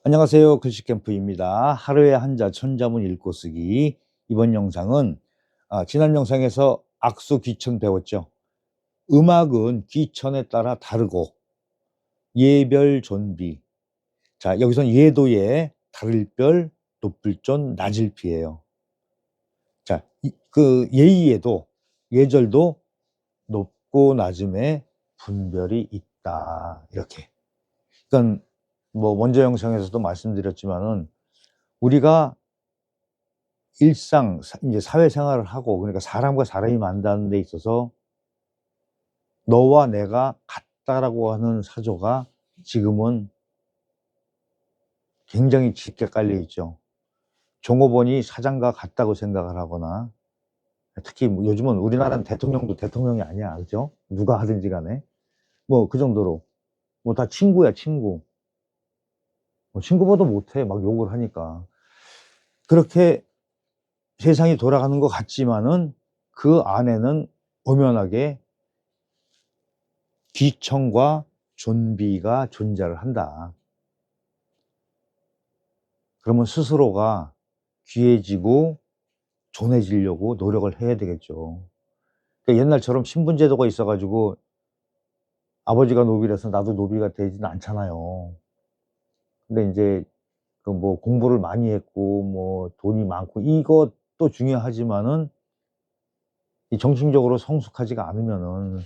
안녕하세요. 글씨캠프입니다. 하루에 한자 천자문 읽고 쓰기. 이번 영상은 지난 영상에서 악수 귀천 배웠죠. 음악은 귀천에 따라 다르고 예별 존비. 자, 여기선 예도예 다를 별 높을 존 낮을 비예요. 자, 그 예의에도 예절도 높고 낮음에 분별이 있다. 이렇게. 그러니까 뭐 먼저 영상에서도 말씀드렸지만은 우리가 일상 이제 사회생활을 하고, 그러니까 사람과 사람이 만나는 데 있어서 너와 내가 같다라고 하는 사조가 지금은 굉장히 짙게 깔려 있죠. 종업원이 사장과 같다고 생각을 하거나, 특히 뭐 요즘은 우리나라는 대통령도 대통령이 아니야, 그죠? 누가 하든지 간에 뭐 그 정도로 뭐 다 친구야, 친구. 뭐 친구보다 못해, 막 욕을 하니까. 그렇게 세상이 돌아가는 것 같지만은 그 안에는 엄연하게 귀천과 존비가 존재를 한다. 그러면 스스로가 귀해지고 존해지려고 노력을 해야 되겠죠. 그러니까 옛날처럼 신분제도가 있어 가지고 아버지가 노비라서 나도 노비가 되지는 않잖아요. 근데 인제 그 뭐 공부를 많이 했고 뭐 돈이 많고 이것도 중요하지만은 이 정신적으로 성숙하지가 않으면은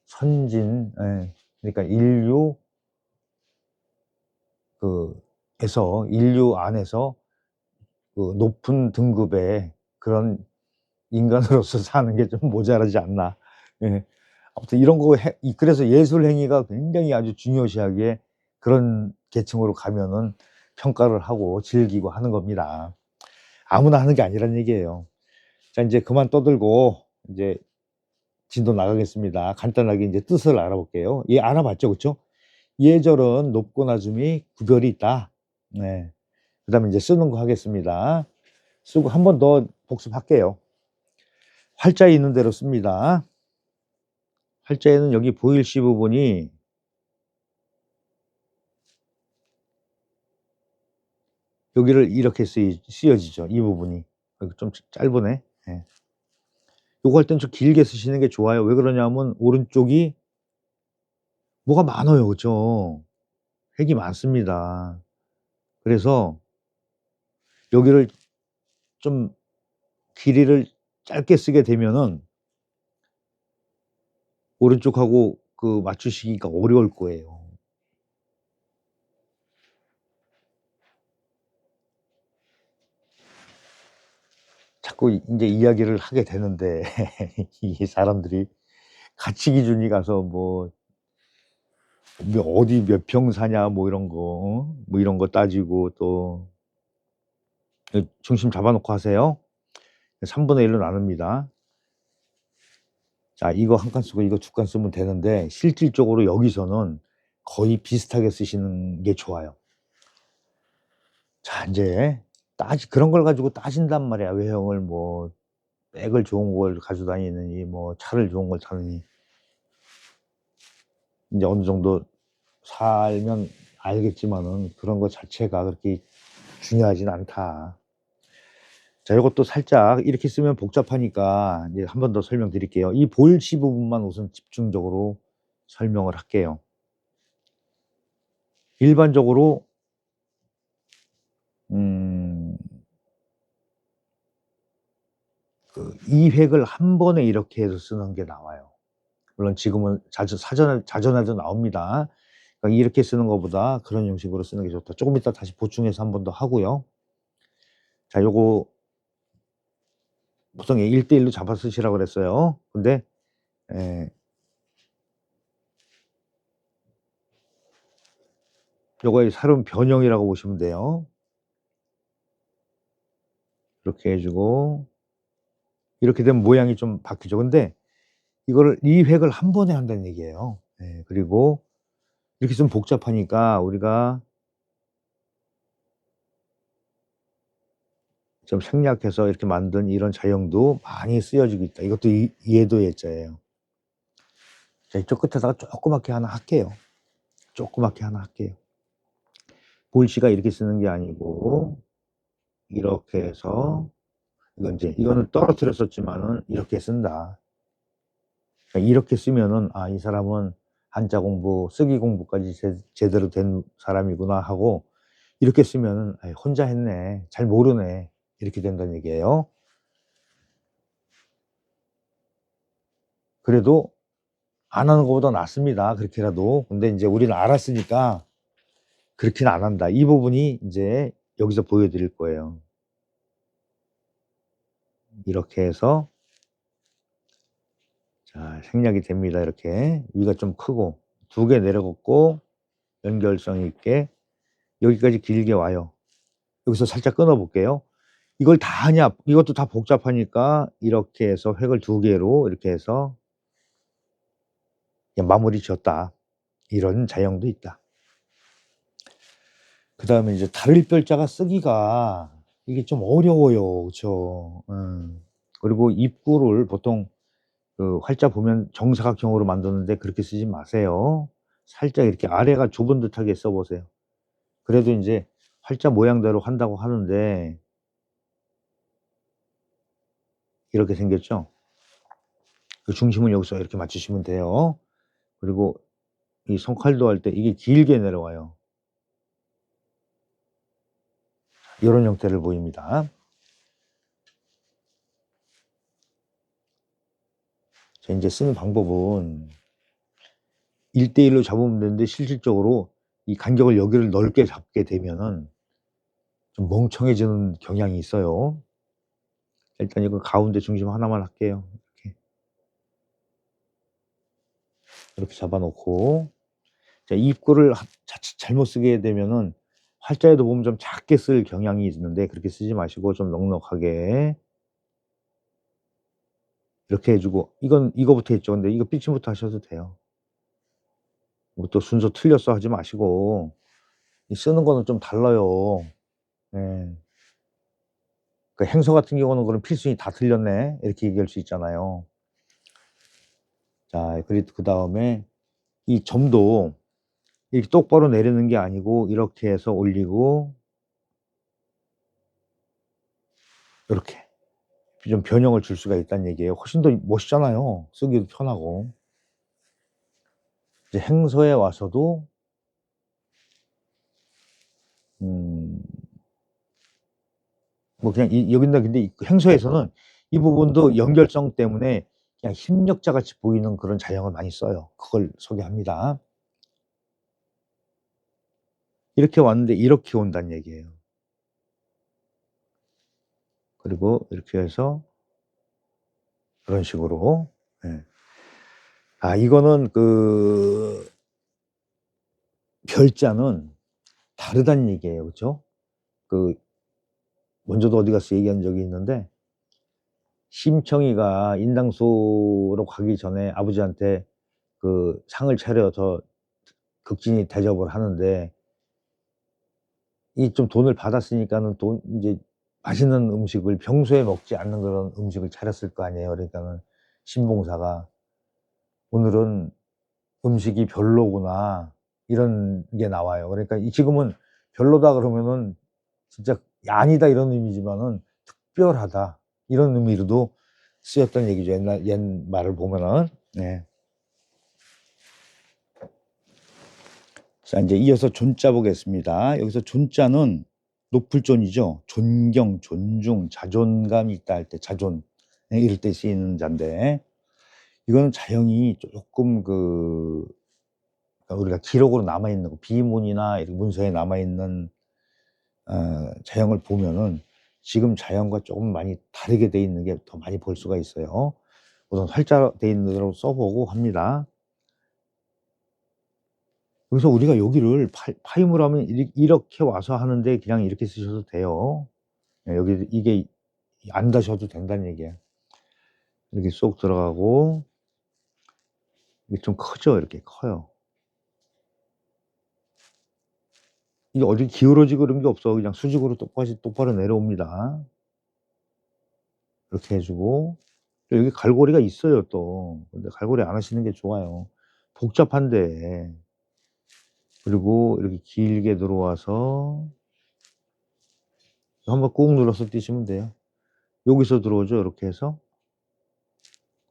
선진, 예, 그러니까 인류 에서 인류 안에서 그 높은 등급의 그런 인간으로서 사는 게 좀 모자라지 않나. 예. 아무튼 이런 거 그래서 예술 행위가 굉장히 아주 중요시하게 그런 계층으로 가면은 평가를 하고 즐기고 하는 겁니다. 아무나 하는 게 아니란 얘기예요. 자, 이제 그만 떠들고 이제 진도 나가겠습니다. 간단하게 이제 뜻을 알아볼게요. 예, 알아봤죠, 그쵸? 예절은 높고 낮음이 구별이 있다. 네. 그다음에 이제 쓰는 거 하겠습니다. 쓰고 한 번 더 복습할게요. 활자에 있는 대로 씁니다. 활자에는 여기 보일시 부분이 여기를 이렇게 쓰여지죠. 이 부분이. 좀 짧으네. 예. 요거 할 땐 좀 길게 쓰시는 게 좋아요. 왜 그러냐면 오른쪽이 뭐가 많아요. 그죠? 핵이 많습니다. 그래서 여기를 좀 길이를 짧게 쓰게 되면은 오른쪽하고 그 맞추시기가 어려울 거예요. 자꾸 인제 이야기를 하게 되는데 이 사람들이 가치 기준이 가서 뭐 어디 몇 평 사냐 뭐 이런 거, 뭐 이런 거 따지고 또 중심 잡아 놓고 하세요. 3분의 1로 나눕니다. 자, 이거 한 칸 쓰고 이거 두 칸 쓰면 되는데 실질적으로 여기서는 거의 비슷하게 쓰시는 게 좋아요. 자, 인제 그런 걸 가지고 따진단 말이야. 외형을 뭐 백을 좋은 걸 가지고 다니느니 뭐 차를 좋은 걸 타느니. 인제 어느 정도 살면 알겠지만은 그런 거 자체가 그렇게 중요하진 않다. 자, 요것도 살짝 이렇게 쓰면 복잡하니까 이제 한 번 더 설명드릴게요. 이 볼시 부분만 우선 집중적으로 설명을 할게요. 일반적으로 음 이 획을 한 번에 이렇게 해서 쓰는 게 나와요. 물론 지금은 자전에도 나옵니다. 그러니까 이렇게 쓰는 것보다 그런 형식으로 쓰는 게 좋다. 쪼금 이따 다시 보충해서 한 번 더 하고요. 자, 요거 보통 1대1로 잡아 쓰시라고 그랬어요. 근데 예, 요거의 새로운 변형이라고 보시면 돼요. 이렇게 해 주고 이렇게 되면 모양이 좀 바뀌죠. 근데 이거를 이 획을 한 번에 한다는 얘기예요. 예. 그리고 이렇게 좀 복잡하니까 우리가 좀 생략해서 이렇게 만든 이런 자형도 많이 쓰여지고 있다. 이것도 예도 예자예요. 자, 이쪽 끝에다가 조그맣게 하나 할게요. 조그맣게 하나 할게요. 볼씨가 이렇게 쓰는 게 아니고 이렇게 해서 이거는 떨어뜨려 썼지만은 이렇게 쓴다. 그러니까 이렇게 쓰면은 이 사람은 한자 공부, 쓰기 공부까지 제대로 된 사람이구나 하고, 이렇게 쓰면은 혼자 했네, 잘 모르네, 이렇게 된다는 얘기예요. 그래도 안 하는 것보다 낫습니다, 그렇게라도. 근데 이제 우리는 알았으니까 그렇게는 안 한다. 이 부분이 이제 여기서 보여드릴 거예요. 이렇게 해서 자, 생략이 됩니다. 이렇게 위가 좀 크고 2개 내려긋고 연결성 있게 여기까지 길게 와요. 여기서 살짝 끊어 볼게요. 이걸 다 하냐, 이것도 다 복잡하니까 이렇게 해서 획을 2개로 이렇게 해서 마무리 지었다. 이런 자형도 있다. 그 다음에 이제 다를 별자가 쓰기가 이게 좀 어려워요. 그쵸? 그리고 입구를 보통 그 활자 보면 정사각형으로 만드는데 그렇게 쓰지 마세요. 살짝 이렇게 아래가 좁은 듯하게 써보세요. 그래도 이제 활자 모양대로 한다고 하는데 이렇게 생겼죠? 그 중심은 여기서 이렇게 맞추시면 돼요. 그리고 이 손칼도 할 때 이게 길게 내려와요. 이런 형태를 보입니다. 자, 이제 쓰는 방법은 1대1로 잡으면 되는데 실질적으로 이 간격을 여기를 넓게 잡게 되면은 좀 멍청해지는 경향이 있어요. 일단 이거 가운데 중심 하나만 할게요. 이렇게 잡아놓고, 자, 입구를 자칫 잘못 쓰게 되면은 활자에도 보면 좀 작게 쓸 경향이 있는데 그렇게 쓰지 마시고 좀 넉넉하게 이렇게 해주고, 이거부터 했죠. 근데 이거 삐침부터 하셔도 돼요. 뭐 또 순서 틀렸어 하지 마시고, 쓰는 거는 좀 달라요. 예. 그 행서 같은 경우는 그럼 필순이 다 틀렸네, 이렇게 얘기할 수 있잖아요. 자, 그리고 그 다음에 이 점도 이렇게 똑바로 내리는 게 아니고 이렇게 해서 올리고 이렇게 좀 변형을 줄 수가 있다는 얘기예요. 훨씬 더 멋있잖아요. 쓰기도 편하고. 이제 행서에 와서도 뭐 그냥 여긴다. 근데 행서에서는 이 부분도 연결성 때문에 그냥 힘력자 같이 보이는 그런 자형을 많이 써요. 그걸 소개합니다. 이렇게 왔는데 이렇게 온다는 얘기예요. 그리고 이렇게 해서 그런 식으로. 예. 이거는 그 별자는 다르다는 얘기예요. 그렇죠? 그 먼저도 어디 가서 얘기한 적이 있는데, 심청이가 인당수로 가기 전에 아버지한테 그 상을 차려서 극진히 대접을 하는데, 이 좀 돈을 받았으니까는 이제 맛있는 음식을 평소에 먹지 않는 그런 음식을 차렸을 거 아니에요. 그러니까는 신봉사가 오늘은 음식이 별로구나, 이런 게 나와요. 그러니까 지금은 별로다 그러면은 진짜 아니다 이런 의미지만은 특별하다 이런 의미로도 쓰였던 얘기죠. 옛 말을 보면은. 네. 자, 이제 이어서 존자 보겠습니다. 여기서 존자는 높을 존이죠. 존경, 존중, 자존감이 있다 할 때 자존, 이럴 때 쓰이는 자인데, 이거는 자형이 조금 우리가 기록으로 남아있는 거, 비문이나 이렇게 문서에 남아있는 자형을 보면은 지금 자형과 조금 많이 다르게 돼 있는 게 더 많이 볼 수가 있어요. 우선 활자 돼 있는 대로 써보고 합니다. 여기서 우리가 여기를 파임을 하면 이렇게 와서 하는데 그냥 이렇게 쓰셔도 돼요. 여기 이게 안 다셔도 된다는 얘기예요. 이렇게 쏙 들어가고, 이게 좀 크죠? 이렇게 커요. 이게 어디 기울어지고 그런 게 없어. 그냥 수직으로 똑바로 내려옵니다. 이렇게 해주고, 여기 갈고리가 있어요 또. 근데 갈고리 안 하시는 게 좋아요. 복잡한데. 그리고 이렇게 길게 들어와서 한번 꾹 눌러서 뛰시면 돼요. 여기서 들어오죠. 이렇게 해서.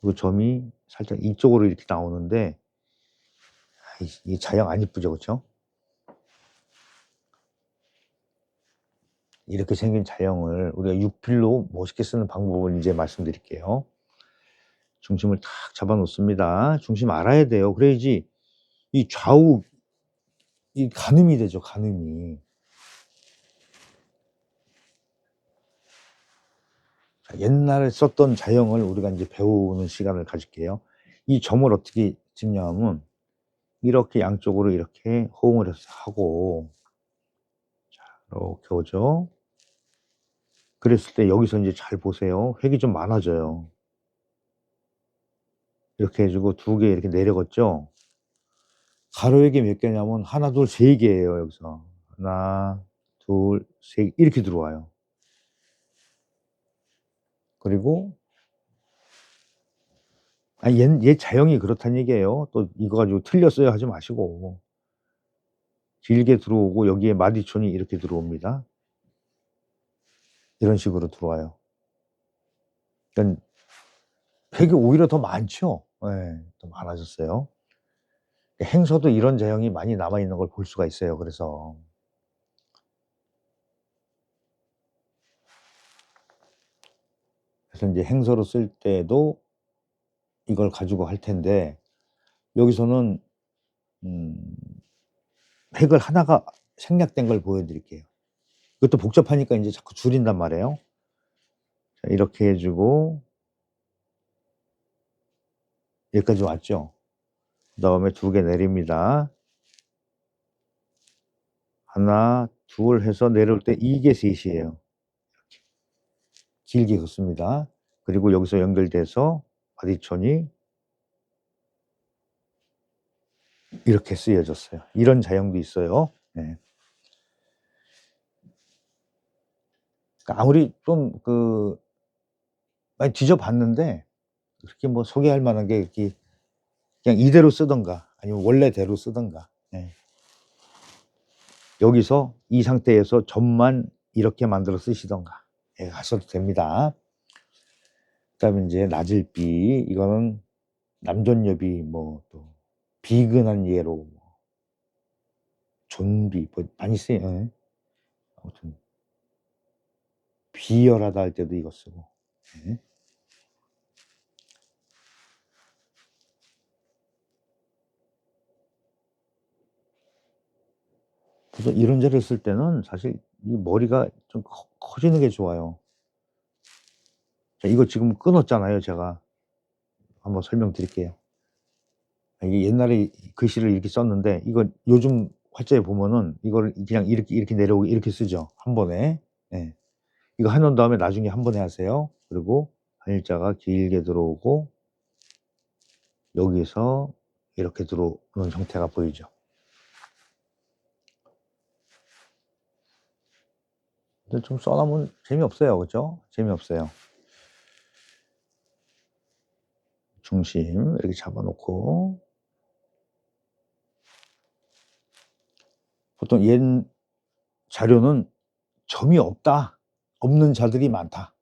그 점이 살짝 이쪽으로 이렇게 나오는데 이 자형 안 이쁘죠, 그쵸? 이렇게 생긴 자형을 우리가 육필로 멋있게 쓰는 방법을 이제 말씀드릴게요. 중심을 탁 잡아 놓습니다. 중심 알아야 돼요. 그래야지 이 좌우 이 가늠이 되죠, 가늠이. 자, 옛날에 썼던 자형을 우리가 이제 배우는 시간을 가질게요. 이 점을 어떻게 찍냐면 이렇게 양쪽으로 이렇게 호응을 해서 하고, 자, 이렇게 오죠. 그랬을 때 여기서 이제 잘 보세요. 획이 좀 많아져요. 이렇게 해주고 두 개 이렇게 내려갔죠. 가로획이 몇 개냐면 하나, 둘, 세 개예요. 여기서 하나, 둘, 세 개 이렇게 들어와요. 그리고 얘 자형이 그렇다는 얘기예요. 또 이거 가지고 틀렸어요 하지 마시고. 길게 들어오고 여기에 마디촌이 이렇게 들어옵니다. 이런 식으로 들어와요. 그러니까 획이 오히려 더 많죠. 예, 더 많아졌어요. 행서도 이런 자형이 많이 남아 있는 걸 볼 수가 있어요. 그래서 이제 행서로 쓸 때도 이걸 가지고 할 텐데 여기서는 획을 하나가 생략된 걸 보여드릴게요. 이것도 복잡하니까 이제 자꾸 줄인단 말이에요. 자, 이렇게 해주고 여기까지 왔죠. 그 다음에 두 개 내립니다. 하나, 둘 해서 내려올 때 이게 셋이에요. 길게 긋습니다. 그리고 여기서 연결돼서 바디촌이 이렇게 쓰여졌어요. 이런 자형도 있어요. 네. 그러니까 아무리 좀 많이 뒤져봤는데 그렇게 뭐 소개할 만한 게 이렇게 그냥 이대로 쓰던가 아니면 원래대로 쓰던가. 네. 여기서 이 상태에서 점만 이렇게 만들어 쓰시던가 하셔도 됩니다. 그다음에 이제 나질비 이거는 남존여비 뭐 또 비근한 예로 존비 뭐 많이 쓰요. 예. 아무튼 비열하다 할 때도 이거 쓰고. 예. 그래서 이런 자를 쓸 때는 사실 이 머리가 좀 커지는 게 좋아요. 자, 이거 지금 끊었잖아요, 제가. 한번 설명드릴게요. 이게 옛날에 글씨를 이렇게 썼는데 이거 요즘 활자에 보면은 이거를 그냥 이렇게 내려오고 이렇게 쓰죠. 한 번에. 예. 이거 해 놓은 다음에 나중에 한 번에 하세요. 그리고 한일자가 길게 들어오고 여기서 이렇게 들어오는 형태가 보이죠. 근데 좀 써 놓으면 재미없어요. 그죠? 재미없어요. 중심 이렇게 잡아 놓고 보통 옛 자료는 점이 없다. 없는 자들이 많다.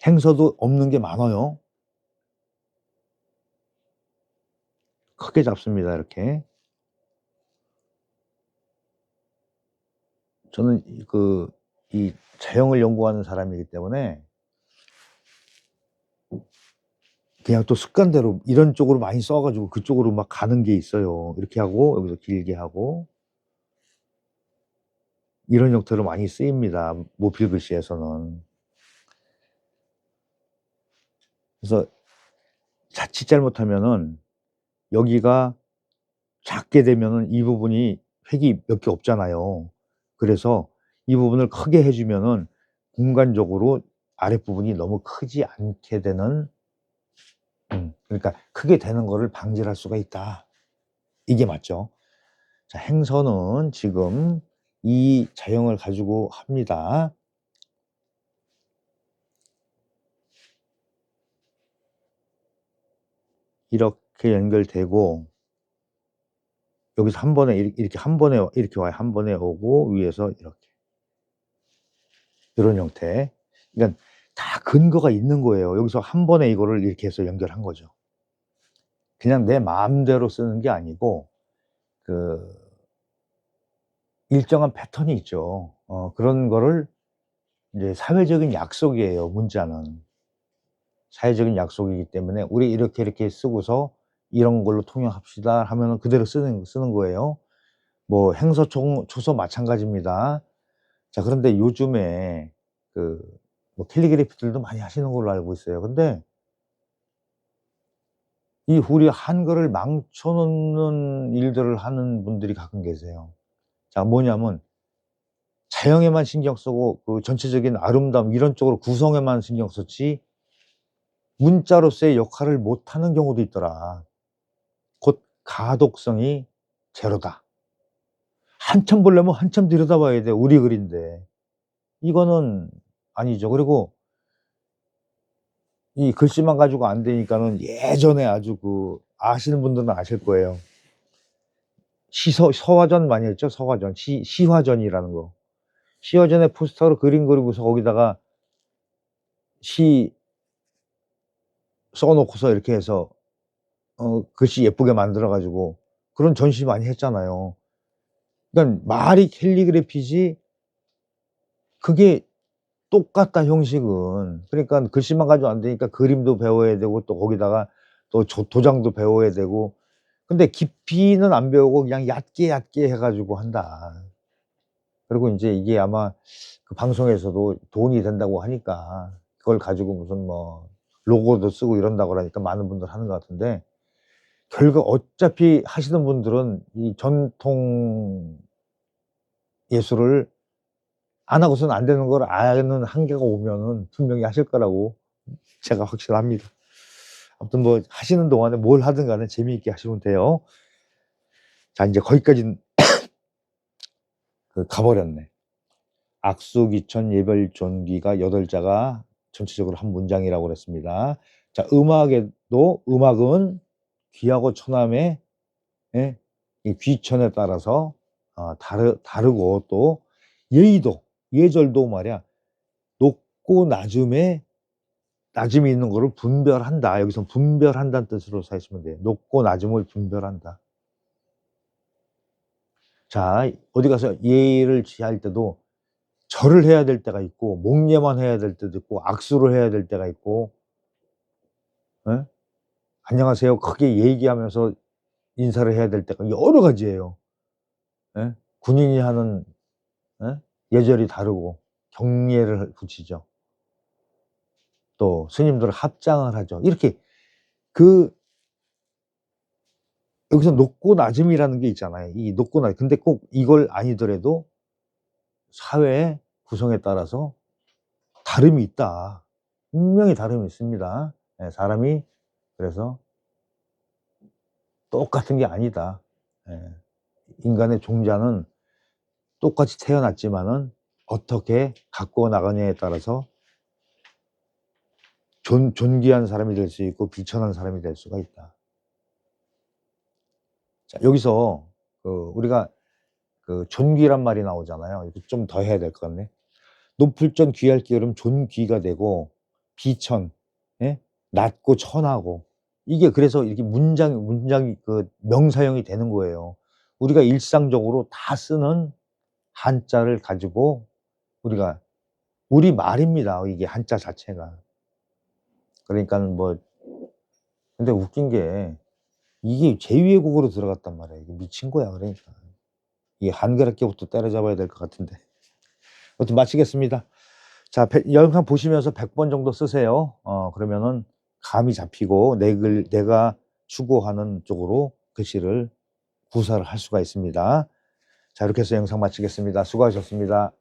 행서도 없는 게 많아요. 크게 잡습니다. 이렇게. 저는 이 자형을 연구하는 사람이기 때문에 그냥 또 습관대로 이런 쪽으로 많이 써 가지고 그쪽으로 막 가는 게 있어요. 이렇게 하고 여기서 길게 하고 이런 형태로 많이 쓰입니다. 모필 글씨에서는. 그래서 자칫 잘못하면은 여기가 작게 되면은 이 부분이 획이 몇 개 없잖아요. 그래서 이 부분을 크게 해 주면은 공간적으로 아랫부분이 너무 크지 않게 되는 그러니까 크게 되는 거를 방지를 할 수가 있다. 이게 맞죠. 자, 행서는 지금 이 자형을 가지고 합니다. 이렇게 연결되고 여기서 한 번에 이렇게 한 번에 이렇게 와요. 한 번에 오고 위에서 이렇게. 이런 형태. 그러니까 다 근거가 있는 거예요. 여기서 한 번에 이거를 이렇게 해서 연결한 거죠. 그냥 내 마음대로 쓰는 게 아니고 그 일정한 패턴이 있죠. 그런 거를 이제 사회적인 약속이에요, 문자는. 사회적인 약속이기 때문에 "우리 이렇게, 이렇게 쓰고서 이런 걸로 통용합시다." 하면은 그대로 쓰는 거예요. 뭐 행서초소 마찬가지입니다. 자, 그런데 요즘에 그 뭐 캘리그래피들도 많이 하시는 걸로 알고 있어요. 근데 이 우리 한글을 망쳐 놓는 일들을 하는 분들이 가끔 계세요. 자, 뭐냐면 자형에만 신경 쓰고 그 전체적인 아름다움 이런 쪽으로 구성에만 신경 썼지 문자로서의 역할을 못하는 경우도 있더라. 곧 가독성이 제로다. 한참 보려면 한참 들여다봐야 돼, 우리 글인데. 이거는 아니죠. 그리고 이 글씨만 가지고 안 되니까는 예전에 아주 아시는 분들은 아실 거예요. 서화전 많이 했죠. 서화전. 시화전이라는 거. 시화전에 포스터로 그림 그리고서 거기다가 시 써 놓고서 이렇게 해서 글씨 예쁘게 만들어 가지고 그런 전시 많이 했잖아요. 그러니까 말이 캘리그래피지 그게 똑같다, 형식은. 그러니까 글씨만 가지고 안 되니까 그림도 배워야 되고 또 거기다가 또 도장도 배워야 되고. 근데 깊이는 안 배우고 그냥 얕게 얕게 해 가지고 한다. 그리고 인제 이게 아마 그 방송에서도 돈이 된다고 하니까 그걸 가지고 무슨 뭐 로고도 쓰고 이런다고 그러니까 많은 분들 하는 것 같은데, 결국 어차피 하시는 분들은 이 전통 예술을 안 하고서는 안 되는 걸 아는 한계가 오면은 분명히 하실 거라고 제가 확신합니다. 아무튼 뭐 하시는 동안에 뭘 하든 간에 재미있게 하시면 돼요. 자, 인제 거기까진 가 버렸네. 악수귀천 예별존귀가 8자가 전체적으로 한 문장이라고 그랬습니다. 자, 음악에도 음악은 귀하고 처남의 예 이 귀천에 따라서 다르고 또 예의도 예절도 말이야 높고 낮음에 낮음이 있는 거를 분별한다. 여기선 분별한다는 뜻으로 사시면 돼요. 높고 낮음을 분별한다. 자, 어디 가서 예의를 취할 때도 절을 해야 될 때가 있고 목례만 해야 될 때도 있고 악수를 해야 될 때가 있고 예? 안녕하세요 크게 얘기하면서 인사를 해야 될 때가 여러 가지예요. 예? 군인이 하는 예? 예절이 다르고 경례를 붙이죠. 또 스님들은 합장을 하죠. 이렇게 그 여기서 높고 낮음이라는 게 있잖아요. 이 높고 낮 근데 꼭 이걸 아니더라도 사회의 구성에 따라서 다름이 있다. 분명히 다름이 있습니다. 예, 사람이 그래서 똑같은 게 아니다. 예. 인간의 종자는 똑같이 태어났지만은 어떻게 갖고 나가냐에 따라서 존귀한 사람이 될 수 있고 비천한 사람이 될 수가 있다. 자, 여기서 우리가 존귀란 말이 나오잖아요. 이거 좀 더 해야 될 것 같네. 높을 전 귀할 기울음 존귀가 되고 비천, 예? 낮고 천하고 이게 그래서 이렇게 문장이 명사형이 되는 거예요. 우리가 일상적으로 다 쓰는 한자를 가지고 우리가 우리 말입니다, 이게 한자 자체가. 그러니까는 뭐 근데 웃긴 게 이게 제2외국어로 들어갔단 말이에요. 이게 미친 거야 그러니까. 이게 한글학교부터 때려잡아야 될 것 같은데. 아무튼 마치겠습니다. 자, 영상 보시면서 100번 정도 쓰세요. 그러면은 감이 잡히고 내가 추구하는 쪽으로 글씨를 구사를 할 수가 있습니다. 자, 이렇게 해서 영상 마치겠습니다. 수고하셨습니다.